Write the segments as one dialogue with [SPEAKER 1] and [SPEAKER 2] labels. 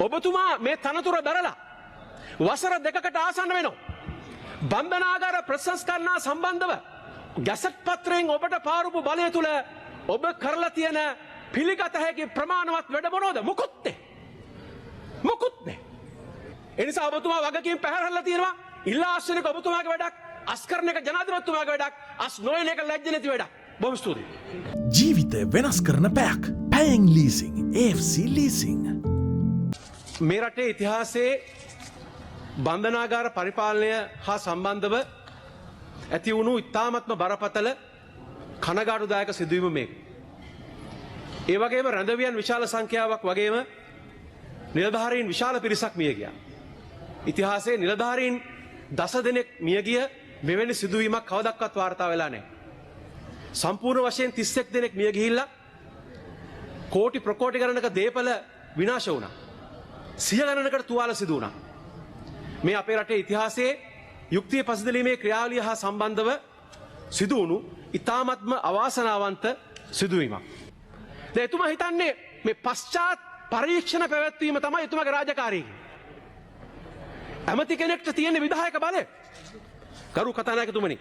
[SPEAKER 1] ඔබතුමා මේ තනතුර දරලා වසර දෙකකට ආසන්න වෙනවා. බන්ධනාගාර ප්‍රතිසංස්කරණ සම්බන්ධව ගැසට් පත්‍රයෙන් ඔබට පාරුපු බලය තුල ඔබ කරලා තියෙන පිළිගත හැකි ප්‍රමාණවත් වැඩ මොනවද? මොකුත් නැහැ. ඒ නිසා ඔබතුමා වගකීම් පැහැරලා තියෙනවා. ඉල්ලා ආශ්‍රන එක ඔබතුමාගේ වැඩක්, අස්කරණ එක ජනාධිපතිතුමාගේ වැඩක්, අස් නොයන එක ලැජ්ජ නැති වැඩක්. බොහොම ස්තුතියි.
[SPEAKER 2] ජීවිතය වෙනස් කරන පැයක්. පැයෙන් ලීසිං, AFC ලීසිං.
[SPEAKER 1] මේ රටේ ඉතිහාසයේ බන්ධනාගාර පරිපාලනය හා සම්බන්ධව ඇති වුණු ඉතාමත්ම බරපතල කනගාටුදායක සිදුවීම මේක. ඒ වගේම රැඳවියන් විශාල සංඛ්‍යාවක් වගේම නිලධාරීන් විශාල පිරිසක් මිය ගියා. ඉතිහාසයේ නිලධාරීන් දස දෙනෙක් මිය ගිය මෙවැනි සිදුවීමක් කවදක්වත් වාර්තා වෙලා නැහැ. සම්පූර්ණ වශයෙන් 31 දෙනෙක් මිය ගිහිල්ලා කෝටි ප්‍රකෝටි ගණනක දේපල විනාශ වුණා. සිය ගණනකට තුවාල සිදු වුණා. මේ අපේ රටේ ඉතිහාසයේ යුක්තිය පසුදැලීමේ ක්‍රියාවලිය හා සම්බන්ධව සිදු වුණු ඉතාමත්ම අවාසනාවන්ත සිදුවීමක්. දැන් එතුමා හිතන්නේ මේ පශ්චාත් පරීක්ෂණ පැවැත්වීම තමයි එතුමාගේ රාජකාරිය. ඇමති කෙනෙක්ට තියෙන විධායක බලය. ගරු කතානායකතුමනි,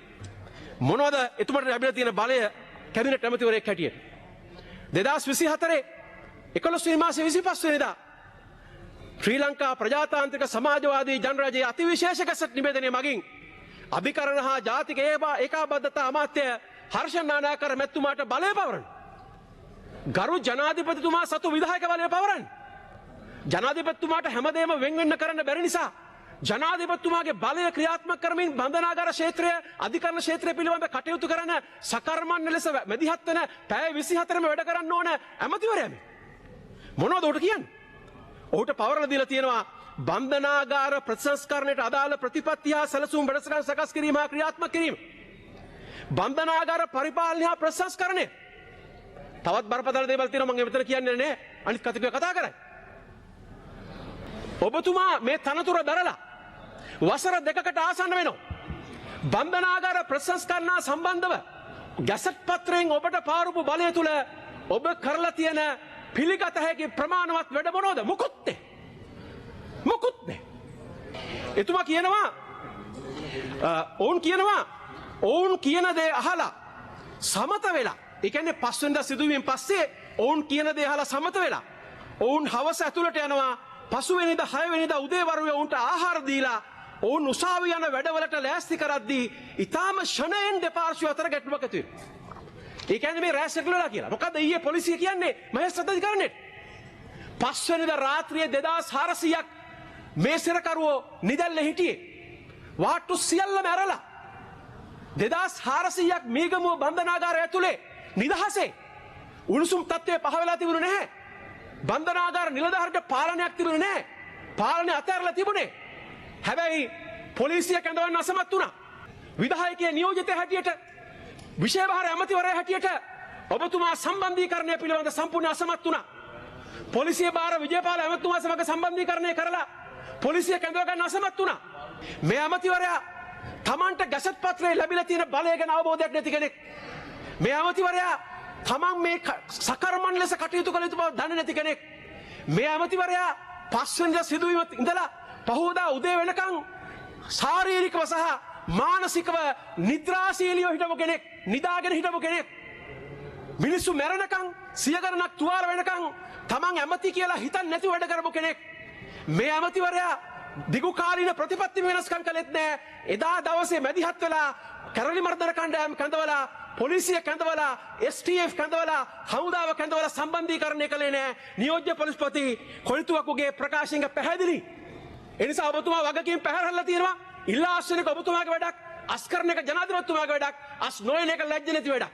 [SPEAKER 1] මොනවද එතුමාට ලැබිලා තියෙන බලය කැබිනට් ඇමතිවරයෙක් හැටියට? 2024 11 වෙනි මාසේ 25 වෙනිදා ශ්‍රී ලංකා ප්‍රජාතාන්ත්‍රික සමාජවාදී ජනරජයේ අතිවිශේෂ ගැසට් නිවේදනය මගින් අභිකරණ හා ජාතික ඒකාබද්ධතා අමාත්‍ය හර්ෂ නානායකර මැතිතුමාට බලය පවරන. ගරු ජනාධිපතිතුමා සතු විධායක බලය පවරන. ජනාධිපතිතුමාට හැමදේම වෙන් වෙන්න කරන්න බැරි නිසා ජනාධිපතිතුමාගේ බලය ක්‍රියාත්මක කරමින් බන්ධනාගාර ක්ෂේත්‍රය අධිකරණ ක්ෂේත්‍රය පිළිබඳ කටයුතු කරන සකර්මන්න ලෙස මැදිහත් වෙන පැය 24ම වැඩ කරන්න ඕන ඇමතිවරයා මේ. මොනවද උට කියන්නේ? ඔහුට පවරලා දීලා තියෙනවා බන්ධනාගාර ප්‍රතිසංස්කරණයට අදාළ ප්‍රතිපත්ති හා සැලසුම් වැඩසටහන් සකස් කිරීම හා ක්‍රියාත්මක කිරීම. බන්ධනාගාර පරිපාලනය හා ප්‍රතිසංස්කරණය. තවත් බරපතල දේවල් තියෙනවා මම මෙතන කියන්නේ නැහැ. අනිත් කතිකය කතා කරයි. ඔබතුමා මේ තනතුර දරලා වසර දෙකකට ආසන්න වෙනවා. බන්ධනාගාර ප්‍රතිසංස්කරණ සම්බන්ධව ගැසට් පත්‍රයෙන් ඔබට පාරුපු බලය තුල ඔබ කරලා තියෙන පිළිගත හැකි ප්‍රමාණවත් වැඩ මොනවද? මොකුත් නැහැ. එතුමා කියනවා ඔවුන් කියන දේ අහලා සමත වෙලා, ඒ කියන්නේ 5 වෙනිදා සිදුවීමෙන් පස්සේ ඔවුන් කියන දේ අහලා සමත වෙලා ඔවුන් හවස ඇතුළට යනවා. පසුවෙනිදා 6 වෙනිදා උදේවරුේ ඔවුන්ට ආහාර දීලා ඔවුන් උසාවිය යන වැඩවලට ලෑස්ති කරද්දී ඊටාම ෂණයෙන් දෙපාර්ශ්ව අතර ගැටලුවක් ඇති වෙනවා. ඒ කියන්නේ මේ රැස් එකලලා කියලා. මොකද ඊයේ පොලිසිය කියන්නේ මහේස්ත්‍රාත් අධිකරණයට 5 වෙනිදා රාත්‍රියේ 2400ක් මේ සිරකරුවෝ නිදැල්ලේ හිටියේ. වාට්ටු සියල්ලම ඇරලා 2400ක් මීගමුව බන්ධනාගාරය ඇතුලේ නිදහසේ උණුසුම් තත්ත්වය පහ වෙලා තිබුණේ නැහැ. බන්ධනාගාර නිලධාරීන්ට පාලනයක් තිබුණේ නැහැ. පාලනය අතහැරලා තිබුණේ. හැබැයි පොලිසිය කැඳවන්න අසමත් වුණා. විධායකයේ නියෝජිතය හැටියට විශේෂ ඇමතිවරයා හැටියට ඔබතුමා සම්බන්ධීකරණය පිළිබඳ සම්පූර්ණ අසමත් වුණා. පොලිසිය බාර විජේපාල ඇමතුමා සමග සම්බන්ධීකරණය කරලා පොලිසිය කැඳව ගන්න අසමත් වුණා. මේ ඇමතිවරයා තමන්ට ගැසට් පත්‍රයේ ලැබිලා තියෙන බලය ගැන අවබෝධයක් නැති කෙනෙක්. මේ ඇමතිවරයා තමන් මේ සකර්මන් ලෙස කටයුතු කළ යුතු බව දන්නේ නැති කෙනෙක්. මේ ඇමතිවරයා 5 වෙනිදා සිදුවීම ඉඳලා පහවදා උදේ වෙනකන් ශාරීරිකව සහ මානසිකව නිද්‍රාශීලීව හිටපු කෙනෙක්, නිදාගෙන හිටපු කෙනෙක්. මිනිස්සු මැරෙනකන් සිය ගණනක් තුවාල වෙනකන් තමන් ඇමති කියලා හිතන්නේ නැති වැඩ කරපු කෙනෙක්. මේ ඇමතිවරයා දිගු කාලීන ප්‍රතිපත්ති වෙනස්කම් කළෙත් නැහැ. එදා දවසේ මැදිහත් වෙලා කැරලි මර්දන කණ්ඩායම් කැඳවලා, පොලිසිය කැඳවලා, STF කැඳවලා, හමුදාව කැඳවලා සම්බන්ධීකරණය කළේ නැහැ. නියෝජ්‍ය පොලිස්පති කොළිතුවක්ගේ ප්‍රකාශයෙන් පැහැදිලි. ඒ නිසා ඔබතුමා වගකීම් පැහැරලා තියෙනවා. ඉල්ලා ආශ්‍රන එක ඔබතුමාගේ වැඩක්, අස්කරණ එක ජනාධිපතිතුමාගේ වැඩක්, අස් නොයන එක ලැජ්ජ නැති වැඩක්.